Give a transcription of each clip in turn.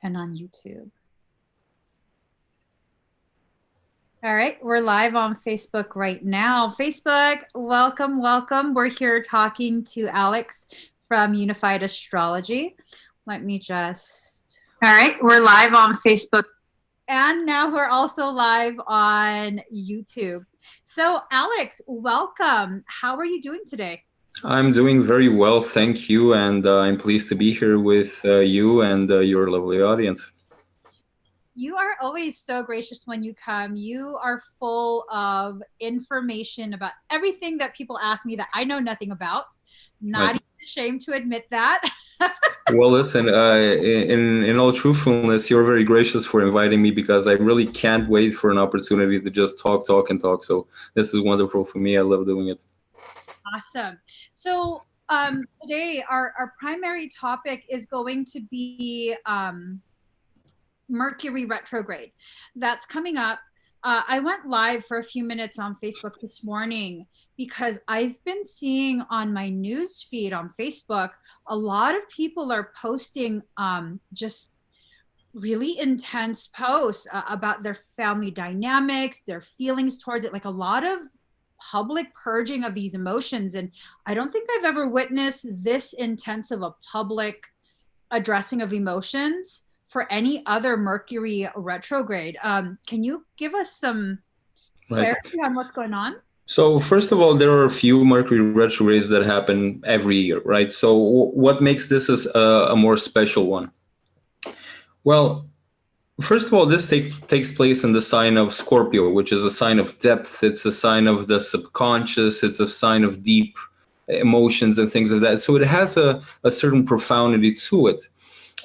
and on YouTube. All right, we're live on Facebook right now. Facebook, welcome, welcome. We're here talking to Alex from Unified Astrology. Let me just... All right, we're live on Facebook. And now we're also live on YouTube. So Alex, welcome. How are you doing today? I'm doing very well, thank you. And I'm pleased to be here with you and your lovely audience. You are always so gracious when you come. You are full of information about everything that people ask me that I know nothing about. Not even ashamed to admit that. Well, listen, in all truthfulness, you're very gracious for inviting me because I really can't wait for an opportunity to just talk. So this is wonderful for me. I love doing it. Awesome. So today our primary topic is going to be Mercury Retrograde. That's coming up. I went live for a few minutes on Facebook this morning because I've been seeing on my news feed on Facebook, a lot of people are posting just really intense posts about their family dynamics, their feelings towards it, like a lot of public purging of these emotions. And I don't think I've ever witnessed this intense of a public addressing of emotions for any other Mercury retrograde. Can you give us some clarity on what's going on? So first of all, there are a few Mercury retrogrades that happen every year, right? So what makes this a more special one? Well, first of all, this takes place in the sign of Scorpio, which is a sign of depth. It's a sign of the subconscious. It's a sign of deep emotions and things like that. So it has a certain profundity to it.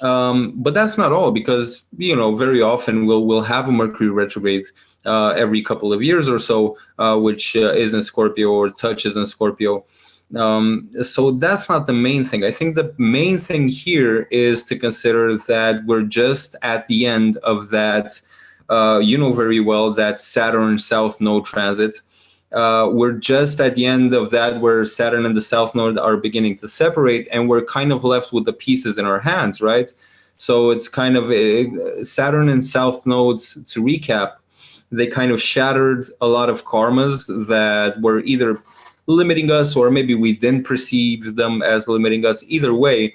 But that's not all, because very often we'll have a Mercury retrograde every couple of years or so, which is in Scorpio or touches in Scorpio. So that's not the main thing. I think the main thing here is to consider that we're just at the end of that. Very well that Saturn South Node transit. We're just at the end of that, where Saturn and the South Node are beginning to separate, and we're kind of left with the pieces in our hands, right? So it's kind of Saturn and South Nodes, to recap, they kind of shattered a lot of karmas that were either limiting us, or maybe we didn't perceive them as limiting us. Either way,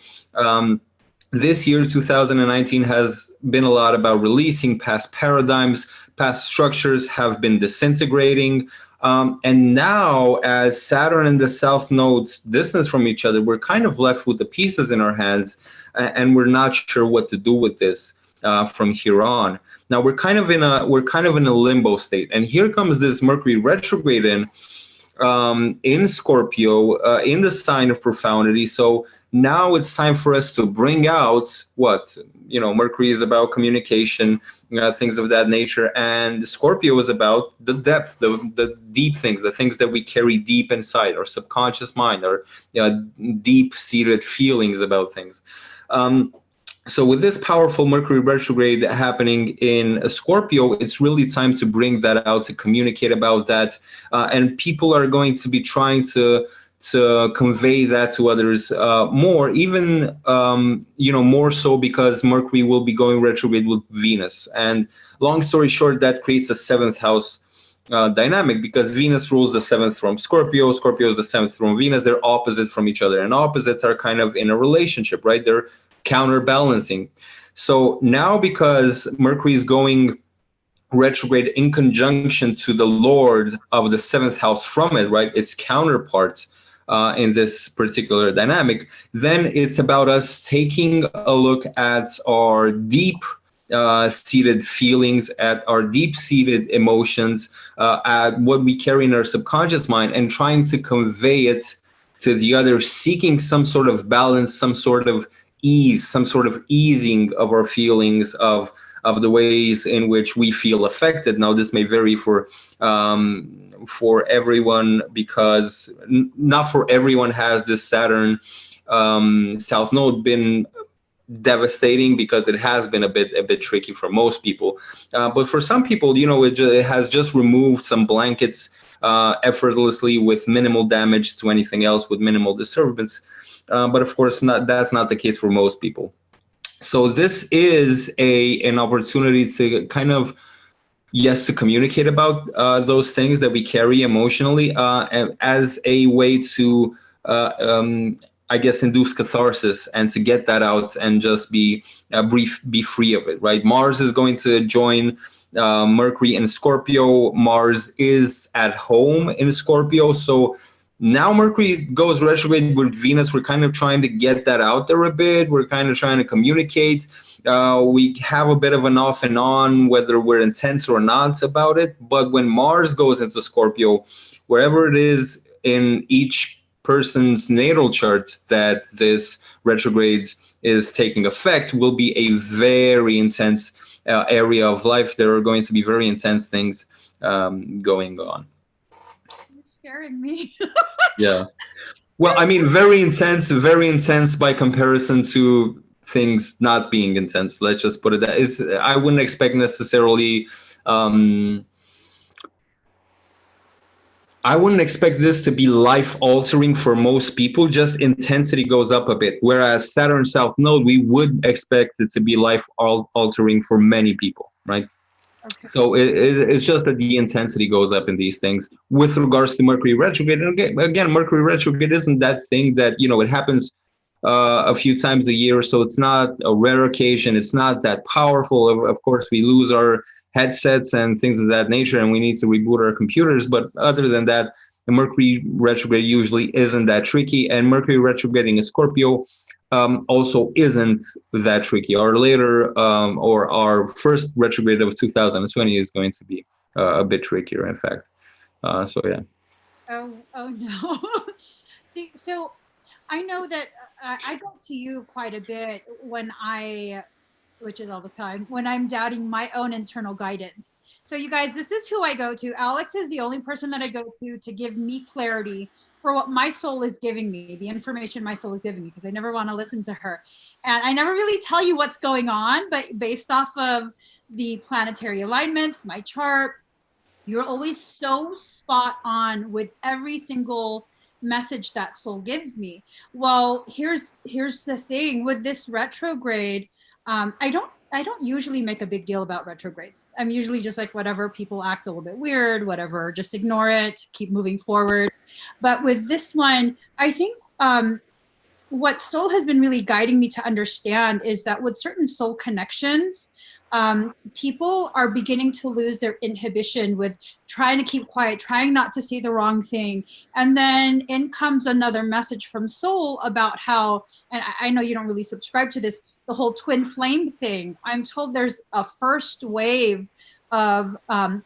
this year, 2019, has been a lot about releasing past paradigms. Past structures have been disintegrating. And now, as Saturn and the South Nodes distance from each other, we're kind of left with the pieces in our hands, and we're not sure what to do with this from here on. Now we're kind of in a limbo state, and here comes this Mercury retrograde in Scorpio, in the sign of profundity. So now it's time for us to bring out what, Mercury is about communication, things of that nature. And Scorpio is about the depth, the deep things, the things that we carry deep inside our subconscious mind, our deep-seated feelings about things. So with this powerful Mercury retrograde happening in Scorpio, it's really time to bring that out, to communicate about that. And people are going to be trying to convey that to others more, even, more so because Mercury will be going retrograde with Venus. And long story short, that creates a seventh house dynamic, because Venus rules the seventh from Scorpio. Scorpio is the seventh from Venus. They're opposite from each other. And opposites are kind of in a relationship, right? They're counterbalancing. So now, because Mercury is going retrograde in conjunction to the Lord of the seventh house from it, right? Its counterpart in this particular dynamic, then it's about us taking a look at our deep seated feelings, at our deep-seated emotions, at what we carry in our subconscious mind, and trying to convey it to the other, seeking some sort of balance, some sort of ease, some sort of easing of our feelings, of the ways in which we feel affected. Now, this may vary for everyone, because not for everyone has this Saturn South Node been devastating, because it has been a bit tricky for most people. But for some people, it has just removed some blankets effortlessly, with minimal damage to anything else, with minimal disturbance. But of course, that's not the case for most people. So this is an opportunity to kind of, yes, to communicate about those things that we carry emotionally, as a way to, I guess, induce catharsis and to get that out and just be be free of it, right? Mars is going to join Mercury in Scorpio. Mars is at home in Scorpio, so now Mercury goes retrograde with Venus. We're kind of trying to get that out there a bit. We're kind of trying to communicate. We have a bit of an off and on, whether we're intense or not about it. But when Mars goes into Scorpio, wherever it is in each person's natal chart that this retrograde is taking effect, will be a very intense area of life. There are going to be very intense things going on. It's scaring me. Yeah. Well, I mean, very intense by comparison to things not being intense. Let's just put it that it's. I wouldn't expect necessarily. I wouldn't expect this to be life altering for most people. Just intensity goes up a bit. Whereas Saturn South Node, we would expect it to be life altering for many people, right? Okay. So it's just that the intensity goes up in these things. With regards to Mercury retrograde, and again, Mercury retrograde isn't that thing that, it happens a few times a year, so it's not a rare occasion. It's not that powerful. Of course, we lose our headsets and things of that nature, and we need to reboot our computers. But other than that, the Mercury retrograde usually isn't that tricky. And Mercury retrograding in Scorpio also isn't that tricky. Our later or our first retrograde of 2020 is going to be a bit trickier, in fact. So yeah. Oh no. See, so I know that I go to you quite a bit which is all the time, when I'm doubting my own internal guidance. So you guys, this is who I go to. Alex is the only person that I go to give me clarity for what my soul is giving me, the information my soul is giving me, because I never want to listen to her. And I never really tell you what's going on, but based off of the planetary alignments, my chart, you're always so spot on with every single message that soul gives me. Well, here's the thing with this retrograde. I don't usually make a big deal about retrogrades. I'm usually just like, whatever, people act a little bit weird, whatever, just ignore it, keep moving forward. But with this one, I think what soul has been really guiding me to understand is that with certain soul connections, people are beginning to lose their inhibition with trying to keep quiet, trying not to say the wrong thing. And then in comes another message from soul about how, and I know you don't really subscribe to this, the whole twin flame thing. I'm told there's a first wave of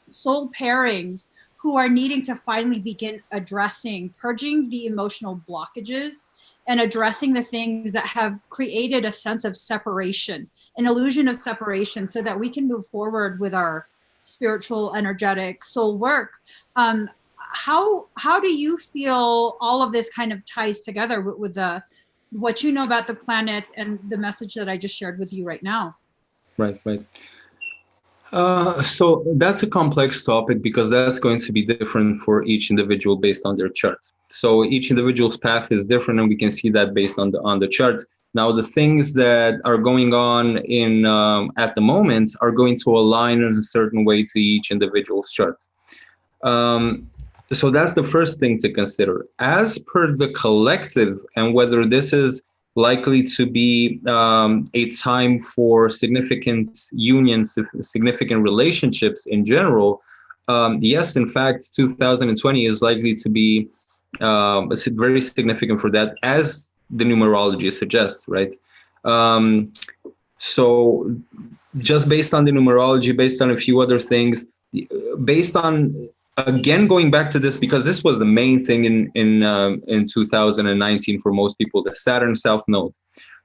soul pairings who are needing to finally begin purging the emotional blockages and addressing the things that have created a sense of separation, an illusion of separation, so that we can move forward with our spiritual, energetic soul work. How do you feel all of this kind of ties together with what you know about the planets and the message that I just shared with you right now? Right. So that's a complex topic, because that's going to be different for each individual based on their charts. So each individual's path is different, and we can see that based on the charts. Now, the things that are going on in at the moment are going to align in a certain way to each individual's chart. So that's the first thing to consider. As per the collective, and whether this is likely to be a time for significant unions, significant relationships in general, yes, in fact, 2020 is likely to be very significant for that, as the numerology suggests, right? So just based on the numerology, based on a few other things, based on, again, going back to this, because this was the main thing in 2019 for most people, the Saturn South Node.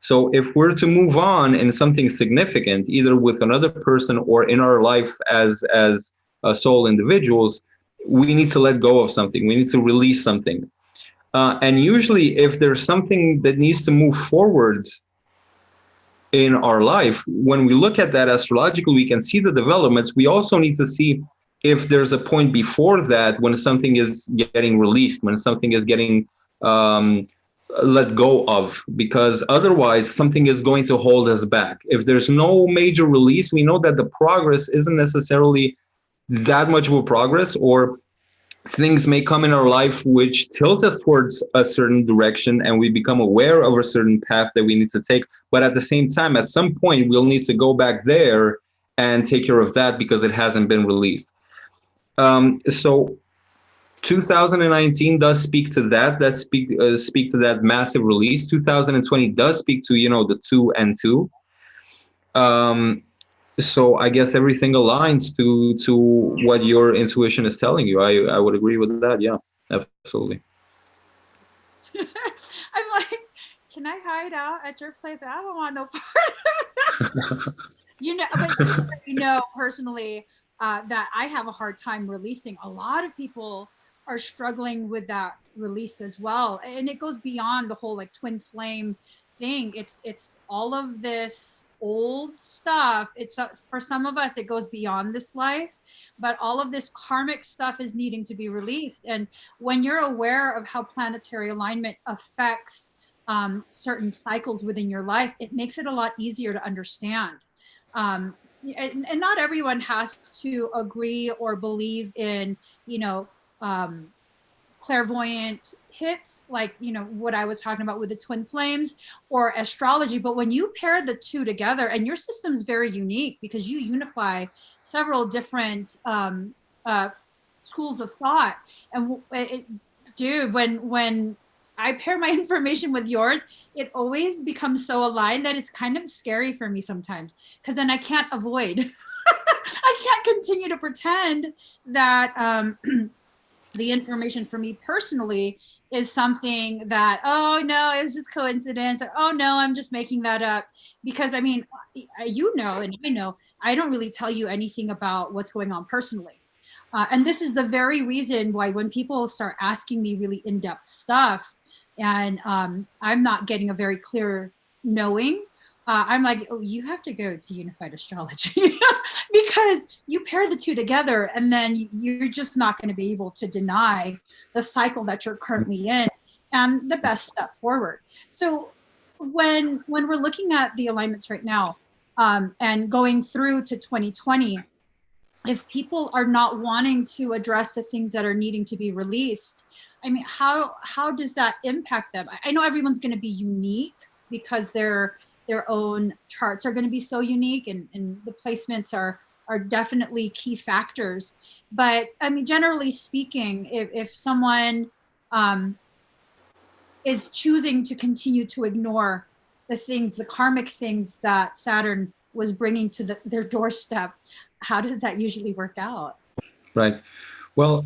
So if we're to move on in something significant, either with another person or in our life as soul individuals, we need to let go of something. We need to release something. And usually, if there's something that needs to move forward in our life, when we look at that astrologically, we can see the developments. We also need to see if there's a point before that when something is getting released, when something is getting let go of, because otherwise something is going to hold us back. If there's no major release, we know that the progress isn't necessarily that much of a progress, or things may come in our life which tilt us towards a certain direction and we become aware of a certain path that we need to take. But at the same time, at some point, we'll need to go back there and take care of that because it hasn't been released. So 2019 does speak to that. Speak to that massive release. 2020 does speak to, you know, the 2 and 2. So I guess everything aligns to what your intuition is telling you. I would agree with that. Yeah, absolutely. I'm like, can I hide out at your place? I don't want no part. You know, but you know personally that I have a hard time releasing. A lot of people are struggling with that release as well, and it goes beyond the whole like twin flame thing. It's all of this old stuff. It's for some of us it goes beyond this life, but all of this karmic stuff is needing to be released. And when you're aware of how planetary alignment affects certain cycles within your life, it makes it a lot easier to understand. And not everyone has to agree or believe in, you know, clairvoyant hits like, you know, what I was talking about with the twin flames or astrology. But when you pair the two together, and your system is very unique because you unify several different schools of thought. And dude, when I pair my information with yours, it always becomes so aligned that it's kind of scary for me sometimes, because then I can't avoid. I can't continue to pretend that the information for me personally is something that, oh no, it's just coincidence. Or, oh no, I'm just making that up. Because I mean, you know, and I know, I don't really tell you anything about what's going on personally. And this is the very reason why when people start asking me really in-depth stuff, and I'm not getting a very clear knowing, I'm like, oh, you have to go to Unified Astrology because you pair the two together and then you're just not going to be able to deny the cycle that you're currently in and the best step forward. So when we're looking at the alignments right now and going through to 2020, if people are not wanting to address the things that are needing to be released, I mean, how does that impact them? I know everyone's going to be unique because their own charts are going to be so unique, and the placements are definitely key factors. But I mean, generally speaking, if someone is choosing to continue to ignore the things, the karmic things that Saturn was bringing to their doorstep, how does that usually work out? Right. Well,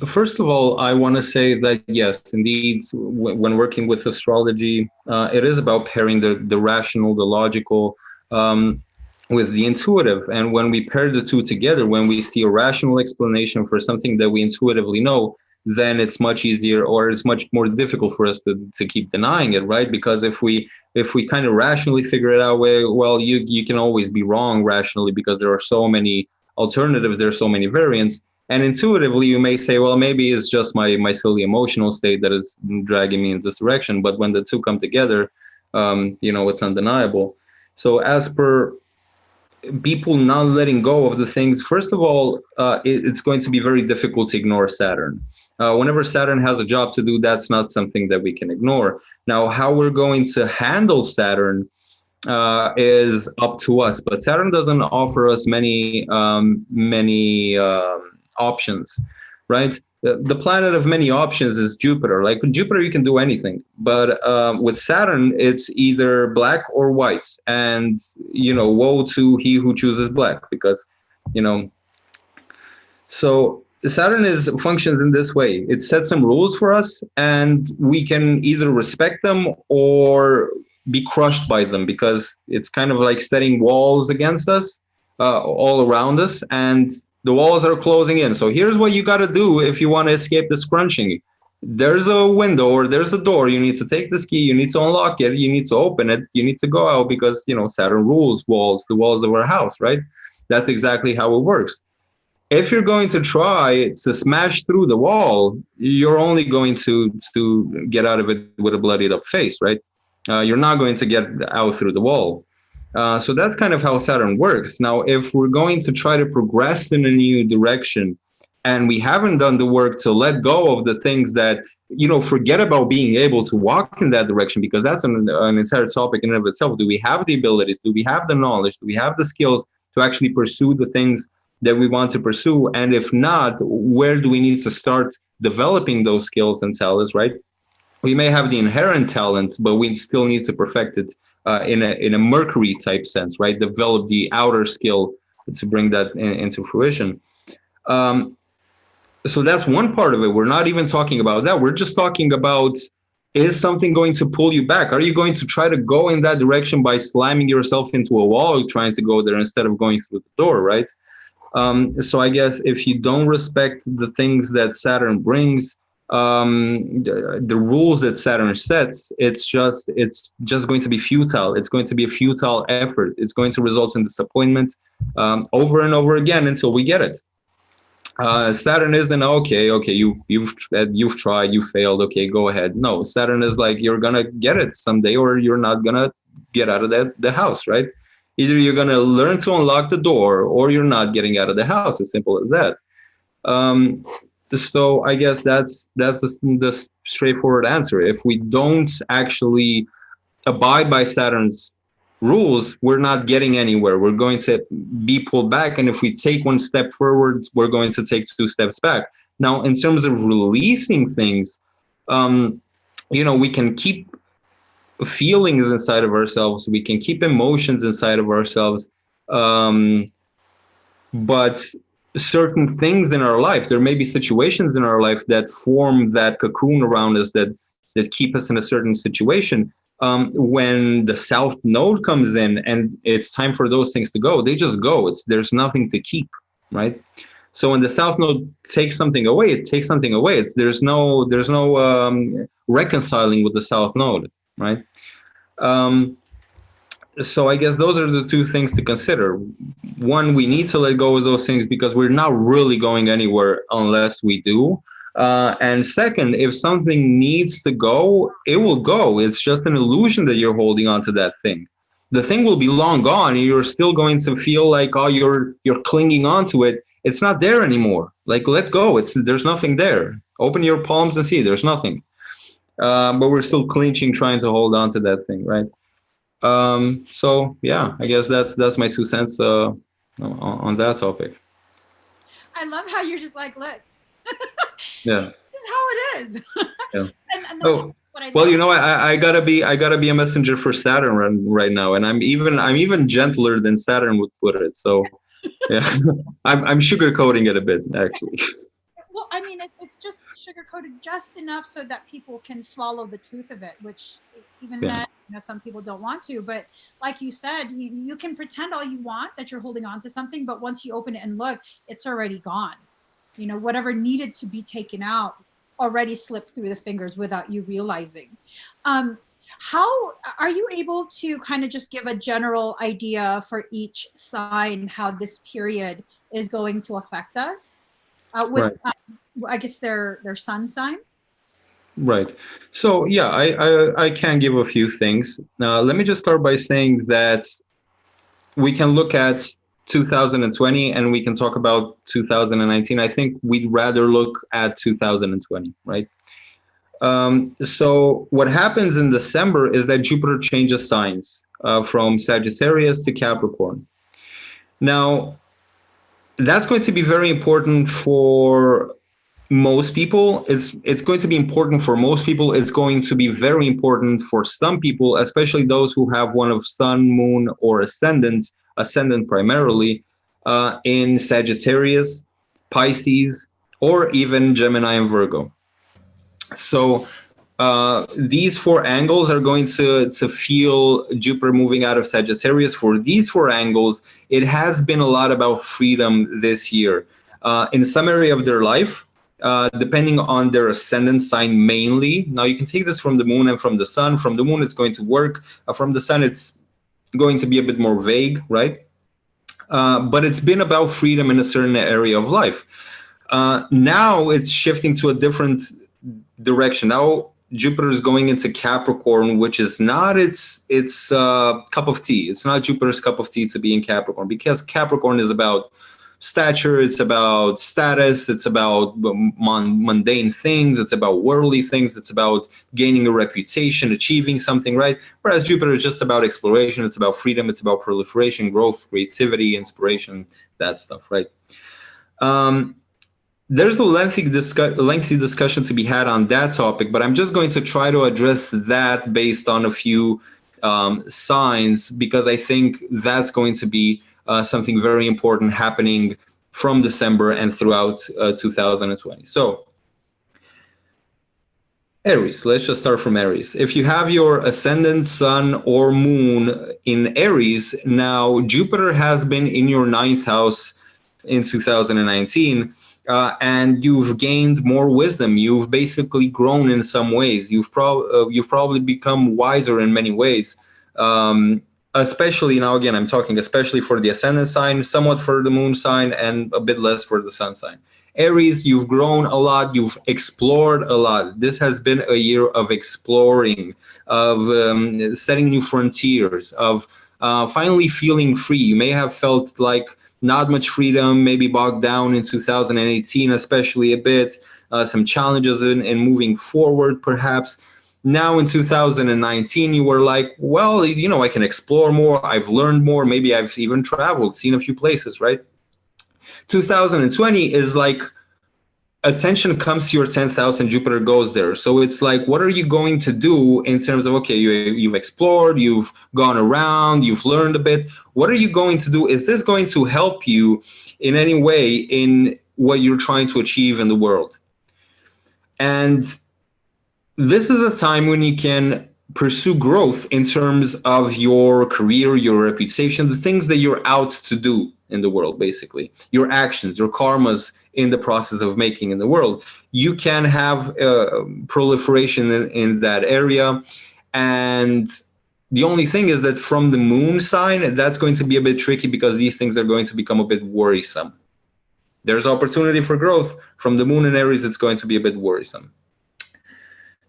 first of all, I want to say that yes, indeed, when working with astrology, it is about pairing the rational, the logical, with the intuitive. And when we pair the two together, when we see a rational explanation for something that we intuitively know, then it's much easier, or it's much more difficult for us to keep denying it, right? Because if we kind of rationally figure it out, well, you can always be wrong rationally because there are so many alternatives, there are so many variants. And intuitively, you may say, well, maybe it's just my silly emotional state that is dragging me in this direction. But when the two come together, it's undeniable. So as per people not letting go of the things, first of all, it's going to be very difficult to ignore Saturn. Whenever Saturn has a job to do, that's not something that we can ignore. Now, how we're going to handle Saturn is up to us. But Saturn doesn't offer us many options, right? The planet of many options is Jupiter. Like with Jupiter, you can do anything, but with Saturn, it's either black or white. And woe to he who chooses black, because so Saturn functions in this way. It sets some rules for us, and we can either respect them or be crushed by them, because it's kind of like setting walls against us, all around us, and the walls are closing in. So here's what you got to do if you want to escape this crunching. There's a window or there's a door. You need to take this key. You need to unlock it. You need to open it. You need to go out, because Saturn rules walls, the walls of our house, right? That's exactly how it works. If you're going to try to smash through the wall, you're only going to get out of it with a bloodied up face, right? You're not going to get out through the wall. So that's kind of how Saturn works. Now, if we're going to try to progress in a new direction, and we haven't done the work to let go of the things that, forget about being able to walk in that direction, because that's an entire topic in and of itself. Do we have the abilities? Do we have the knowledge? Do we have the skills to actually pursue the things that we want to pursue? And if not, where do we need to start developing those skills and talents, right? We may have the inherent talent, but we still need to perfect it in a Mercury type sense, right? Develop the outer skill to bring that into fruition. So that's one part of it. We're not even talking about that. We're just talking about, is something going to pull you back? Are you going to try to go in that direction by slamming yourself into a wall, trying to go there instead of going through the door, right? So I guess if you don't respect the things that Saturn brings, the rules that Saturn sets, it's just going to be futile. It's going to be a futile effort. It's going to result in disappointment over and over again until we get it. Saturn isn't okay. You've tried, you failed. Okay, go ahead. No, Saturn is like, you're gonna get it someday, or you're not gonna get out of the house, right? Either you're gonna learn to unlock the door, or you're not getting out of the house. As simple as that. So I guess that's the straightforward answer. If we don't actually abide by Saturn's rules, we're not getting anywhere. We're going to be pulled back. And if we take one step forward, we're going to take two steps back. Now, in terms of releasing things, we can keep feelings inside of ourselves. We can keep emotions inside of ourselves. But certain things in our life, there may be situations in our life that form that cocoon around us that keep us in a certain situation. When the South Node comes in and it's time for those things to go, they just go. There's nothing to keep, right? So when the South Node takes something away, it takes something away. There's no reconciling with the South Node, right? So I guess those are the two things to consider. One, we need to let go of those things because we're not really going anywhere unless we do. And second, if something needs to go, it will go. It's just an illusion that you're holding on to that thing. The thing will be long gone, and you're still going to feel like, oh, you're clinging on to it. It's not there anymore. Like, let go. There's nothing there. Open your palms and see. There's nothing. But we're still clinching, trying to hold on to that thing, right? So yeah, I guess that's my 2 cents on that topic. I love how you're just like, look. Yeah. This is how it is. Yeah. and oh, well, I gotta be a messenger for Saturn right now, and I'm even gentler than Saturn would put it. So, yeah, I'm sugarcoating it a bit, actually. Well, I mean, it's just sugarcoated just enough so that people can swallow the truth of it, which even then, some people don't want to. But like you said, you can pretend all you want that you're holding on to something, but once you open it and look, it's already gone. Whatever needed to be taken out already slipped through the fingers without you realizing. How are you able to kind of just give a general idea for each sign how this period is going to affect us with, right. I guess their sun sign? Right. So yeah, I can give a few things. Let me just start by saying that we can look at 2020 and we can talk about 2019. I think we'd rather look at 2020, right? So what happens in December is that Jupiter changes signs from Sagittarius to Capricorn. Now, that's going to be very important for most people. It's going to be important for most people. It's going to be very important for some people, especially those who have one of Sun, Moon, or Ascendant primarily in Sagittarius, Pisces, or even Gemini and Virgo. So these 4 angles are going to feel Jupiter moving out of Sagittarius. For these 4 angles, it has been a lot about freedom this year. In some area of their life, depending on their ascendant sign mainly. Now, you can take this from the Moon and from the Sun. From the Moon, it's going to work. From the Sun, it's going to be a bit more vague, right? but it's been about freedom in a certain area of life. Now it's shifting to a different direction. Now Jupiter is going into Capricorn, which is not its cup of tea. It's not Jupiter's cup of tea to be in Capricorn, because Capricorn is about stature, it's about status, it's about mundane things, it's about worldly things, it's about gaining a reputation, achieving something, right? Whereas Jupiter is just about exploration, it's about freedom, it's about proliferation, growth, creativity, inspiration, that stuff, right? There's a lengthy discussion to be had on that topic, but I'm just going to try to address that based on a few signs, because I think that's going to be something very important happening from December and throughout 2020. So Aries, let's just start from Aries. If you have your ascendant, sun, or moon in Aries, now Jupiter has been in your 9th house in 2019, and you've gained more wisdom. You've basically grown in some ways. You've probably become wiser in many ways. Especially now, again, I'm talking especially for the ascendant sign, somewhat for the moon sign, and a bit less for the sun sign. Aries, you've grown a lot, you've explored a lot. This has been a year of exploring, of setting new frontiers, of finally feeling free. You may have felt like not much freedom, maybe bogged down in 2018, especially a bit, some challenges in moving forward, perhaps. Now in 2019, you were like, well, I can explore more. I've learned more. Maybe I've even traveled, seen a few places, right? 2020 is like attention comes to your 10th house and Jupiter goes there. So it's like, what are you going to do in terms of, okay, you've explored, you've gone around, you've learned a bit. What are you going to do? Is this going to help you in any way in what you're trying to achieve in the world? And this is a time when you can pursue growth in terms of your career, your reputation, the things that you're out to do in the world, basically, your actions, your karmas in the process of making in the world. You can have proliferation in that area. And the only thing is that from the moon sign, that's going to be a bit tricky, because these things are going to become a bit worrisome. There's opportunity for growth. From the moon in Aries, it's going to be a bit worrisome.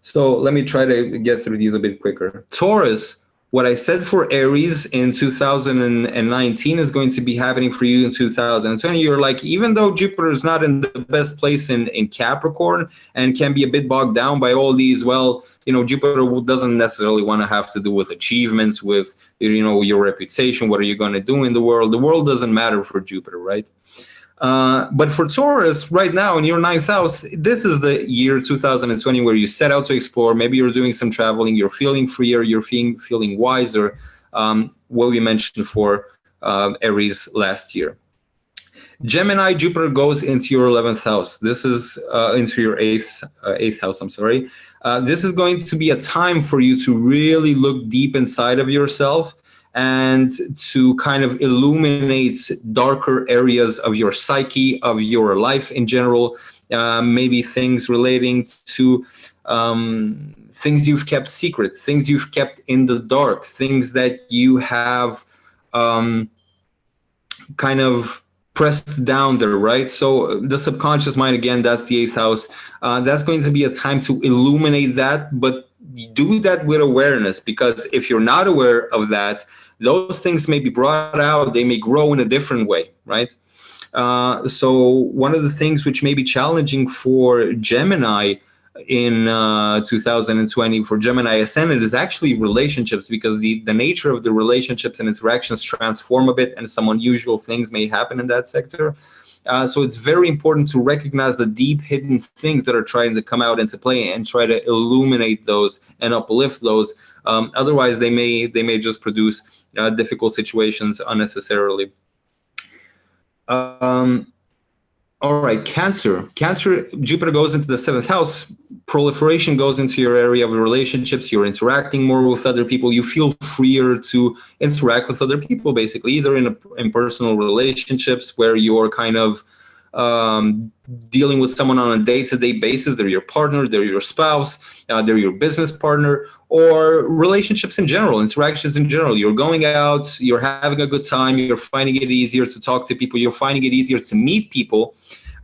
So let me try to get through these a bit quicker. Taurus, what I said for Aries in 2019 is going to be happening for you in 2020. You're like, even though Jupiter is not in the best place in Capricorn and can be a bit bogged down by all these, well, Jupiter doesn't necessarily want to have to do with achievements, with, your reputation. What are you going to do in the world? The world doesn't matter for Jupiter, right? But for Taurus, right now in your 9th house, this is the year 2020 where you set out to explore. Maybe you're doing some traveling, you're feeling freer, you're feeling wiser, what we mentioned for Aries last year. Gemini, Jupiter goes into your 11th house. This is into your eighth house, I'm sorry. This is going to be a time for you to really look deep inside of yourself and to kind of illuminate darker areas of your psyche, of your life in general, maybe things relating to things you've kept secret, things you've kept in the dark, things that you have kind of pressed down there, right? So the subconscious mind, again, that's the 8th house. That's going to be a time to illuminate that, but do that with awareness, because if you're not aware of that, those things may be brought out, they may grow in a different way, right? So one of the things which may be challenging for Gemini in 2020, for Gemini ascendant, is actually relationships, because the nature of the relationships and interactions transform a bit, and some unusual things may happen in that sector. So it's very important to recognize the deep hidden things that are trying to come out into play and try to illuminate those and uplift those. Otherwise, they may just produce difficult situations unnecessarily. All right, Cancer. Cancer, Jupiter goes into the 7th house. Proliferation goes into your area of relationships. You're interacting more with other people. You feel freer to interact with other people, basically, either in personal relationships where you're kind of dealing with someone on a day-to-day basis. They're your partner, they're your spouse, they're your business partner, or relationships in general, interactions in general. You're going out, you're having a good time, you're finding it easier to talk to people, you're finding it easier to meet people,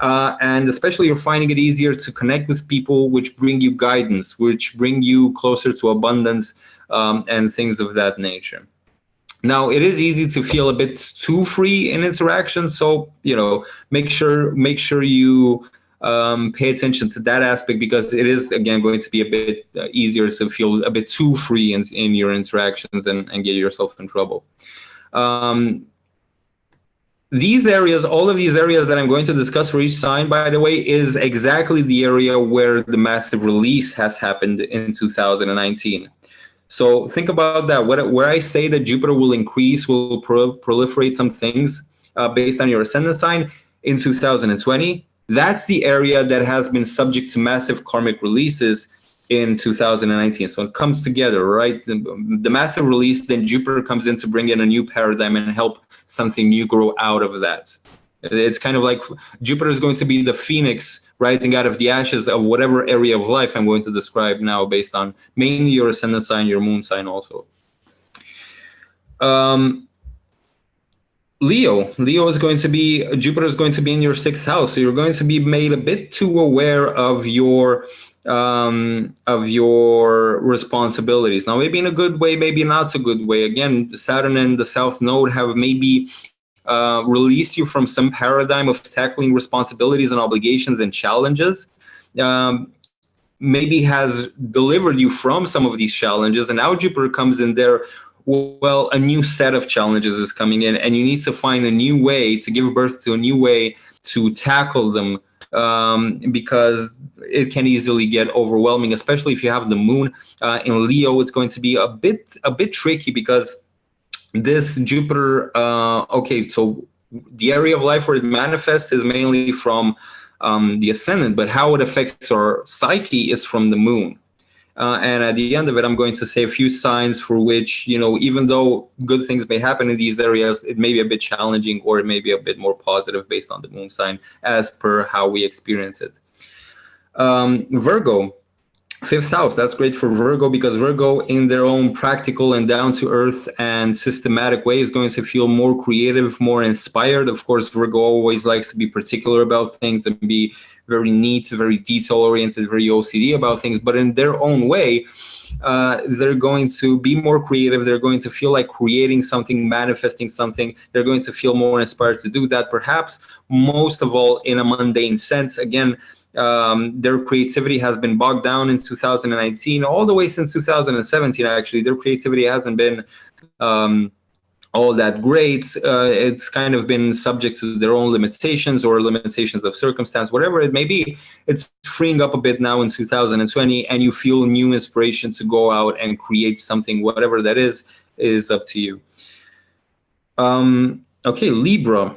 and especially you're finding it easier to connect with people which bring you guidance, which bring you closer to abundance, and things of that nature. Now, it is easy to feel a bit too free in interaction, so make sure you pay attention to that aspect, because it is again going to be a bit easier to feel a bit too free in your interactions and get yourself in trouble. These areas, all of these areas that I'm going to discuss for each sign, by the way, is exactly the area where the massive release has happened in 2019. So think about that. Where I say that Jupiter will increase, will proliferate some things based on your ascendant sign in 2020, that's the area that has been subject to massive karmic releases in 2019. So it comes together, right? The massive release, then Jupiter comes in to bring in a new paradigm and help something new grow out of that. It's kind of like Jupiter is going to be the phoenix rising out of the ashes of whatever area of life I'm going to describe now, based on mainly your ascendant sign, your moon sign also. Leo is going to be, Jupiter is going to be in your 6th house. So you're going to be made a bit too aware of your responsibilities. Now, maybe in a good way, maybe not so good way. Again, the Saturn and the South Node have maybe released you from some paradigm of tackling responsibilities and obligations and challenges. Maybe has delivered you from some of these challenges, and now Jupiter comes in there. Well, a new set of challenges is coming in, and you need to find a new way to give birth to a new way to tackle them, because it can easily get overwhelming, especially if you have the moon in Leo. It's going to be a bit tricky, because this Jupiter, okay, so the area of life where it manifests is mainly from the ascendant, but how it affects our psyche is from the moon. And at the end of it, I'm going to say a few signs for which, even though good things may happen in these areas, it may be a bit challenging, or it may be a bit more positive based on the moon sign as per how we experience it. Virgo, 5th house, that's great for Virgo, because Virgo, in their own practical and down-to-earth and systematic way, is going to feel more creative, more inspired. Of course, Virgo always likes to be particular about things and be very neat, very detail-oriented, very OCD about things, but in their own way, they're going to be more creative. They're going to feel like creating something, manifesting something. They're going to feel more inspired to do that, perhaps most of all in a mundane sense. Again, their creativity has been bogged down in 2019, all the way since 2017. Actually, their creativity hasn't been all that great. It's kind of been subject to their own limitations, or limitations of circumstance, whatever it may be. It's freeing up a bit now in 2020, and you feel new inspiration to go out and create something, whatever that is up to you. Okay, Libra.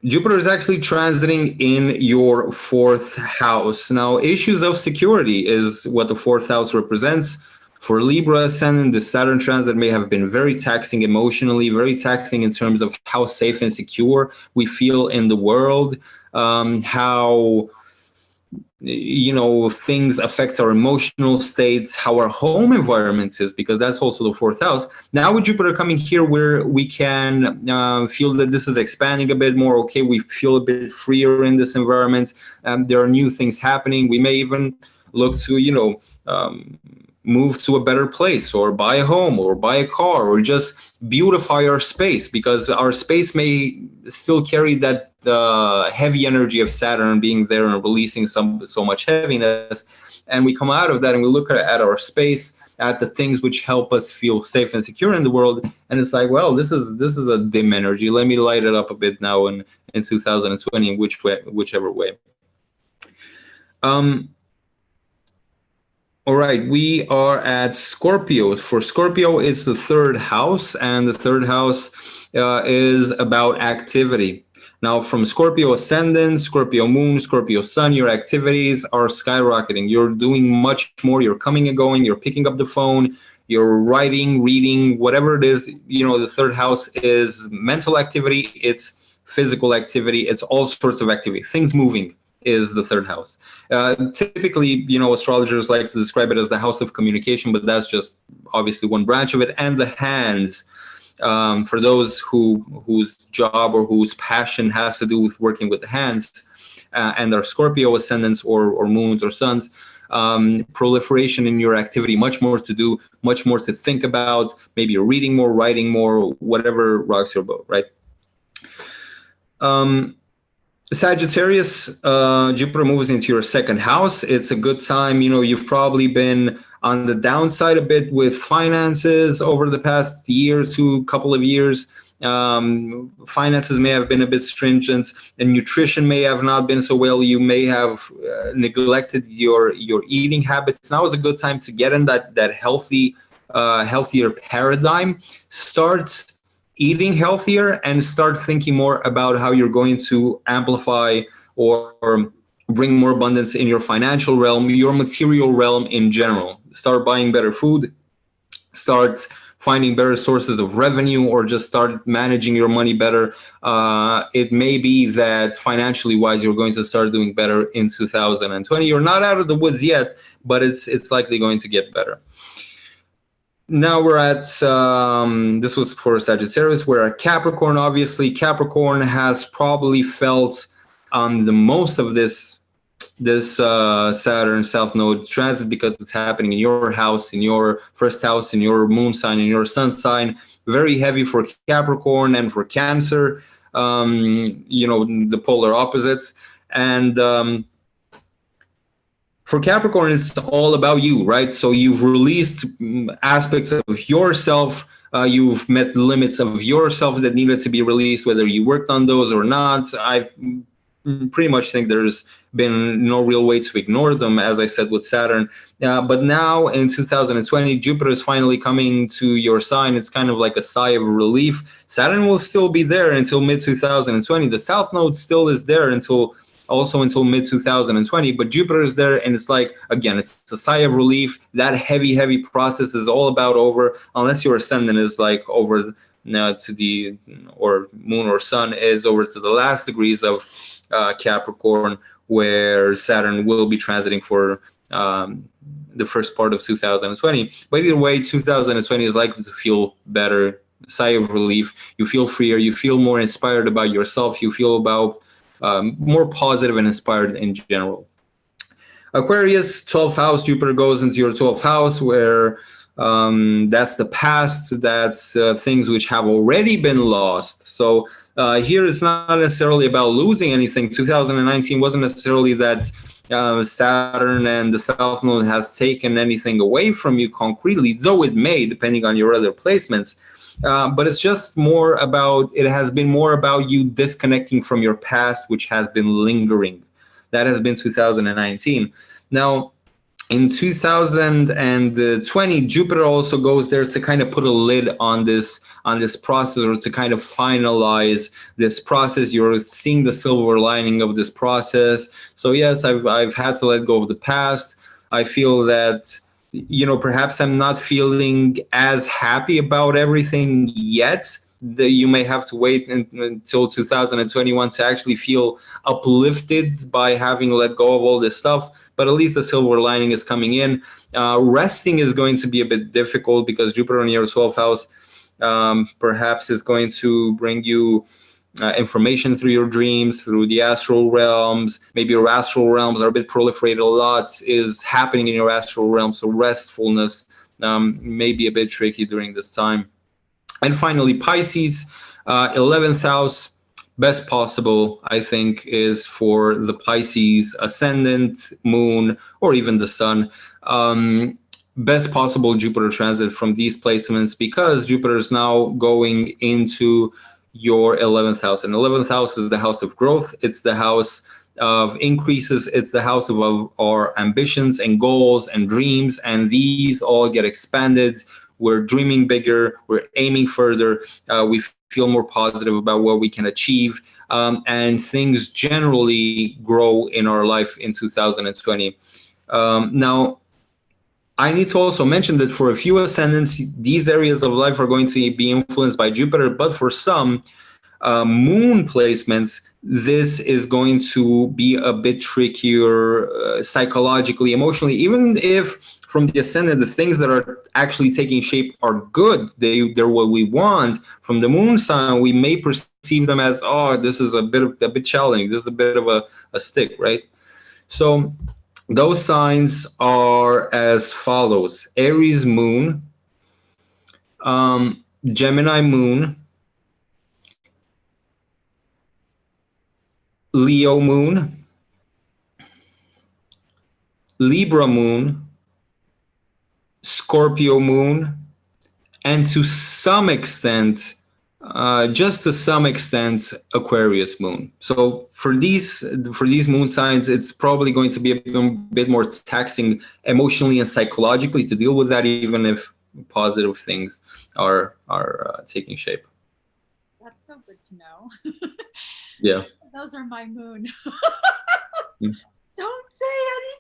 Jupiter is actually transiting in your 4th house. Now, issues of security is what the 4th house represents. For Libra ascendant, the Saturn transit may have been very taxing emotionally, very taxing in terms of how safe and secure we feel in the world, how things affect our emotional states, how our home environment is, because that's also the 4th house. Now with Jupiter coming here, where we can feel that this is expanding a bit more. Okay, we feel a bit freer in this environment. There are new things happening. We may even look to, move to a better place, or buy a home, or buy a car, or just beautify our space, because our space may still carry that heavy energy of Saturn being there and releasing so much heaviness. And we come out of that and we look at our space, at the things which help us feel safe and secure in the world, and it's like, well, this is a dim energy. Let me light it up a bit now in 2020, in whichever way. All right, we are at Scorpio. For Scorpio, it's the 3rd house, and the 3rd house is about activity. Now, from Scorpio ascendant, Scorpio moon, Scorpio sun, your activities are skyrocketing. You're doing much more. You're coming and going. You're picking up the phone. You're writing, reading, whatever it is. The 3rd house is mental activity. It's physical activity. It's all sorts of activity. Things moving is the third house. Typically, astrologers like to describe it as the house of communication, but that's just obviously one branch of it. And the hands, for those whose job or whose passion has to do with working with the hands, and are Scorpio ascendants or moons or suns, proliferation in your activity, much more to do, much more to think about. Maybe you're reading more, writing more, whatever rocks your boat, right? Sagittarius, Jupiter moves into your second house. It's a good time. You've probably been on the downside a bit with finances over the past year, couple of years. Finances may have been a bit stringent, and nutrition may have not been so well. You may have neglected your eating habits. Now is a good time to get in that healthier paradigm. Start eating healthier and start thinking more about how you're going to amplify or bring more abundance in your financial realm, your material realm in general. Start buying better food, start finding better sources of revenue, or just start managing your money better. It may be that financially wise, you're going to start doing better in 2020. You're not out of the woods yet, but it's likely going to get better. Now we're at, this was for Sagittarius, we're at Capricorn. Obviously, Capricorn has probably felt the most of this Saturn South Node transit, because it's happening in your house, in your first house, in your moon sign, in your sun sign. Very heavy for Capricorn and for Cancer, the polar opposites. And for Capricorn, it's all about you, right? So you've released aspects of yourself. You've met the limits of yourself that needed to be released, whether you worked on those or not. I pretty much think there's been no real way to ignore them, as I said with Saturn. But now in 2020, Jupiter is finally coming to your sign. It's kind of like a sigh of relief. Saturn will still be there until mid-2020. The South Node still is there until mid-2020, but Jupiter is there, and it's like, again, it's a sigh of relief. That heavy process is all about over, unless your ascendant is like over to the, or moon or sun is over to the last degrees of Capricorn, where Saturn will be transiting for the first part of 2020. But either way, 2020 is likely to feel better, sigh of relief. You feel freer, you feel more inspired about yourself, you feel about more positive and inspired in general. Aquarius, 12th house, Jupiter goes into your 12th house, where that's the past, that's things which have already been lost. So here it's not necessarily about losing anything. 2019 wasn't necessarily that Saturn and the South Node has taken anything away from you concretely, though it may, depending on your other placements. But it's just more about, it has been more about you disconnecting from your past, which has been lingering. That has been 2019. Now, in 2020, Jupiter also goes there to kind of put a lid on this process, or to kind of finalize this process. You're seeing the silver lining of this process. So yes, I've had to let go of the past. I feel that, perhaps I'm not feeling as happy about everything yet. You may have to wait until 2021 to actually feel uplifted by having let go of all this stuff. But at least the silver lining is coming in. Resting is going to be a bit difficult, because Jupiter in your 12th house perhaps is going to bring you information through your dreams, through the astral realms. Maybe your astral realms are a bit proliferated. A lot is happening in your astral realm, so restfulness may be a bit tricky during this time. And finally, Pisces, 11th house, best possible, I think, is for the Pisces ascendant, moon, or even the sun. Best possible Jupiter transit from these placements, because Jupiter is now going into your 11th house. And 11th house is the house of growth. It's the house of increases. It's the house of our ambitions and goals and dreams. And these all get expanded. We're dreaming bigger. We're aiming further. We feel more positive about what we can achieve. And things generally grow in our life in 2020. Now, I need to also mention that for a few ascendants, these areas of life are going to be influenced by Jupiter, but for some, moon placements, this is going to be a bit trickier psychologically, emotionally, even if from the ascendant, the things that are actually taking shape are good. They're what we want. From the moon sign, we may perceive them as, oh, this is a bit challenging. This is a bit of a stick, right? So those signs are as follows: Aries moon, Gemini moon, Leo moon, Libra moon, Scorpio moon, and to some extent, just to some extent, Aquarius moon. So for these moon signs, it's probably going to be a bit more taxing emotionally and psychologically to deal with that, even if positive things are taking shape. That's so good to know. Yeah. Those are my moon. Mm. Don't say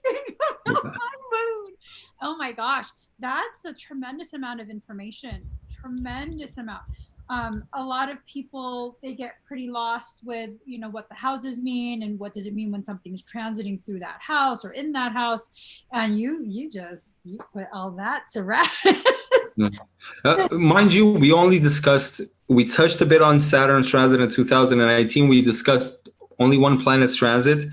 anything about my moon. Oh my gosh, that's a tremendous amount of information. Tremendous amount. A lot of people, they get pretty lost with, you know, what the houses mean and what does it mean when something's transiting through that house or in that house, and you put all that to rest. Mind you, we touched a bit on Saturn's transit in 2019. We discussed only one planet's transit.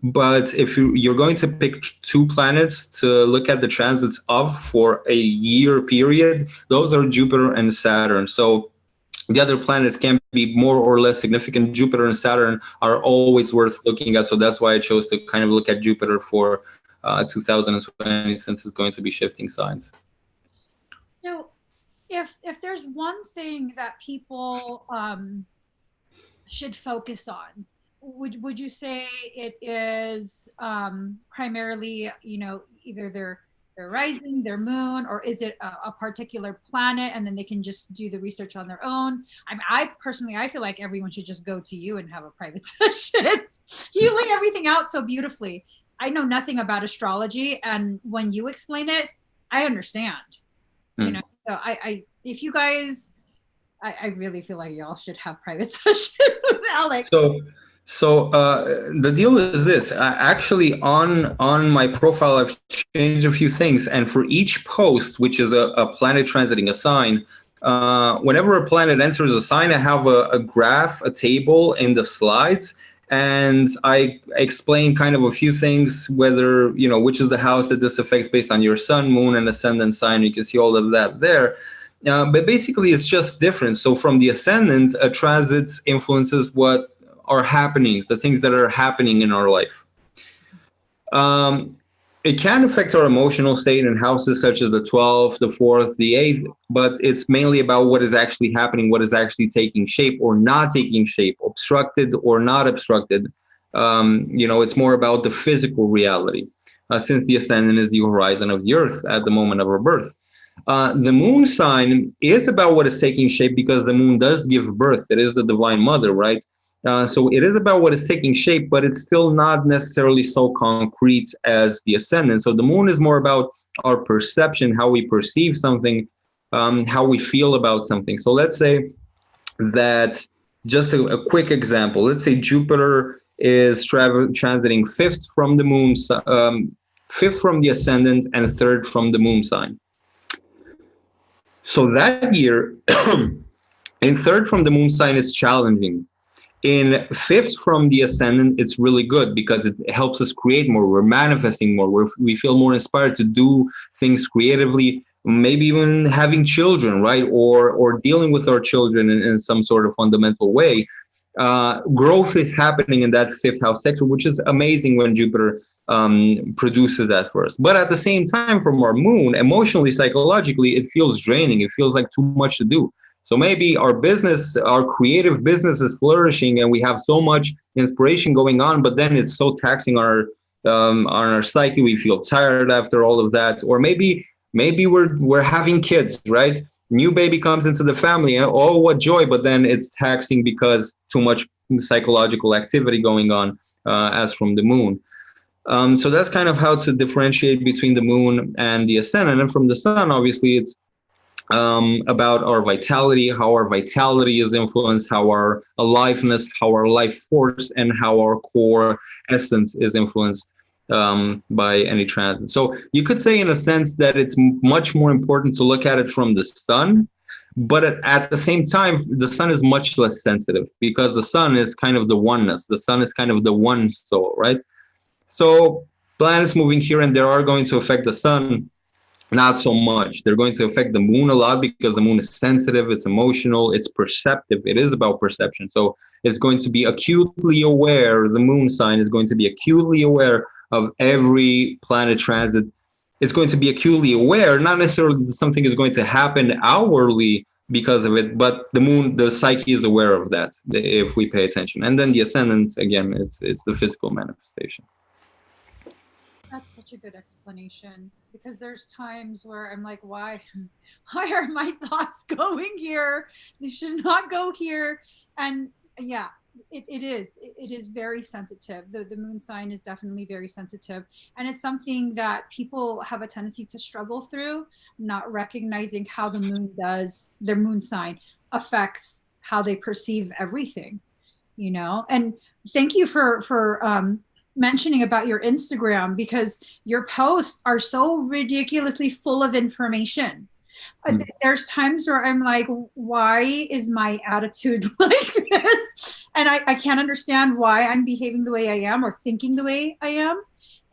But if you're going to pick two planets to look at the transits of for a year period, those are Jupiter and Saturn. So the other planets can be more or less significant. Jupiter and Saturn are always worth looking at. So that's why I chose to kind of look at Jupiter for 2020, since it's going to be shifting signs. So if there's one thing that people should focus on, would you say it is primarily, you know, either their rising, their moon, or is it a particular planet, and then they can just do the research on their own? I personally, I feel like everyone should just go to you and have a private session. You lay everything out so beautifully. I know nothing about astrology, and when you explain it, I understand. You know, so I if you guys, I really feel like y'all should have private sessions with Alex. So the deal is this. Actually, on my profile, I've changed a few things. And for each post, which is a planet transiting a sign, whenever a planet enters a sign, I have a graph, a table in the slides. And I explain kind of a few things, whether, you know, which is the house that this affects based on your sun, moon, and ascendant sign. You can see all of that there. But basically, it's just different. So from the ascendant, a transit influences what are happenings, the things that are happening in our life. It can affect our emotional state in houses such as the 12th, the 4th, the 8th, but it's mainly about what is actually happening, what is actually taking shape or not taking shape, obstructed or not obstructed. You know, it's more about the physical reality, since the ascendant is the horizon of the earth at the moment of our birth. The moon sign is about what is taking shape because the moon does give birth. It is the divine mother, right? So it is about what is taking shape, but it's still not necessarily so concrete as the ascendant. So the moon is more about our perception, how we perceive something, how we feel about something. So let's say that, just a quick example, let's say Jupiter is transiting fifth from the moon, fifth from the ascendant, and third from the moon sign. So that year, in third from the moon sign, is challenging. In fifth from the ascendant, it's really good because it helps us create more. We're manifesting more. We feel more inspired to do things creatively, maybe even having children, right? Or dealing with our children in some sort of fundamental way. Growth is happening in that fifth house sector, which is amazing when Jupiter produces that for us. But at the same time, from our moon, emotionally, psychologically, it feels draining. It feels like too much to do. So maybe our business, our creative business is flourishing and we have so much inspiration going on, but then it's so taxing on our psyche. We feel tired after all of that. Or maybe we're having kids, right? New baby comes into the family, and oh, what joy, but then it's taxing because too much psychological activity going on as from the moon. So that's kind of how to differentiate between the moon and the ascendant. And from the sun, obviously, about our vitality, how our vitality is influenced, how our aliveness, how our life force, and how our core essence is influenced by any transit. So you could say, in a sense, that it's much more important to look at it from the sun, but at the same time, the sun is much less sensitive because the sun is kind of the oneness. The sun is kind of the one soul, right? So planets moving here and there are going to affect the sun, not so much. They're going to affect the moon a lot because the moon is sensitive, it's emotional, it's perceptive. It is about perception. So it's going to be acutely aware. The moon sign is going to be acutely aware of every planet transit. It's going to be acutely aware, not necessarily that something is going to happen hourly because of it, but the moon, the psyche is aware of that if we pay attention. And then the ascendant, again, it's the physical manifestation. That's such a good explanation, because there's times where I'm like, why are my thoughts going here? They should not go here. And yeah, it is very sensitive. The moon sign is definitely very sensitive. And it's something that people have a tendency to struggle through, not recognizing how the moon does, their moon sign affects how they perceive everything, you know? And thank you for mentioning about your Instagram, because your posts are so ridiculously full of information. There's times where I'm like, why is my attitude like this? And I can't understand why I'm behaving the way I am or thinking the way I am.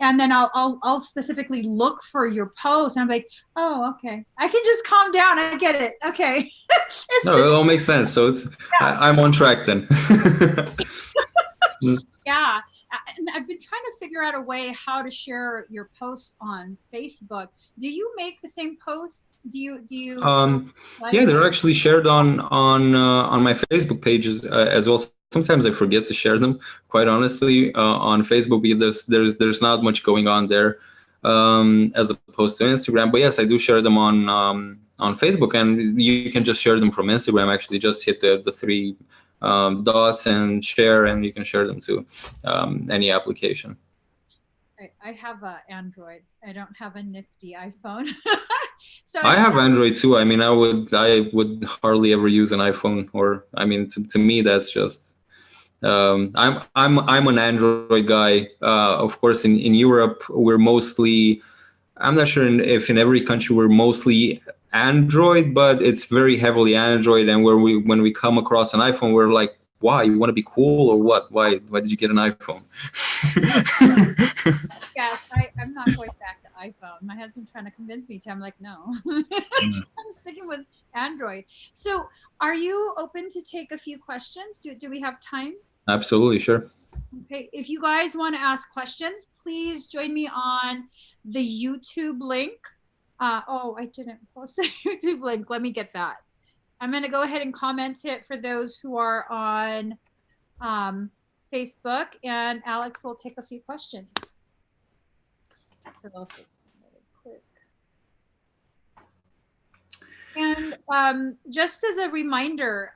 And then I'll specifically look for your post, and I'm like, oh, okay, I can just calm down. I get it. Okay, it's No, just, it all makes sense. So it's yeah. I'm on track then. Yeah. And I've been trying to figure out a way how to share your posts on Facebook. Do you make the same posts? Do you Yeah, like? they're actually shared on my Facebook pages as well. Sometimes I forget to share them, quite honestly, on Facebook, because there's not much going on there as opposed to Instagram. But yes, I do share them on Facebook, and you can just share them from Instagram. Actually, just hit the three dots and share, and you can share them to any application. I have a Android. I don't have a nifty iPhone. So I it's have Android too. I mean, I would hardly ever use an iPhone, or I mean, to me, that's just I'm an Android guy. Of course, in Europe, we're mostly. I'm not sure if in every country we're mostly Android, but it's very heavily Android. And where when we come across an iPhone, we're like, why? You want to be cool or what? Why did you get an iPhone? yes, I'm not going back to iPhone. My husband's trying to convince me to. I'm like, no, I'm sticking with Android. So are you open to take a few questions? Do we have time? Absolutely, sure. Okay, if you guys want to ask questions, please join me on the YouTube link. Oh, I didn't post the YouTube link. Let me get that. I'm going to go ahead and comment it for those who are on Facebook, and Alex will take a few questions. So really quick. And just as a reminder,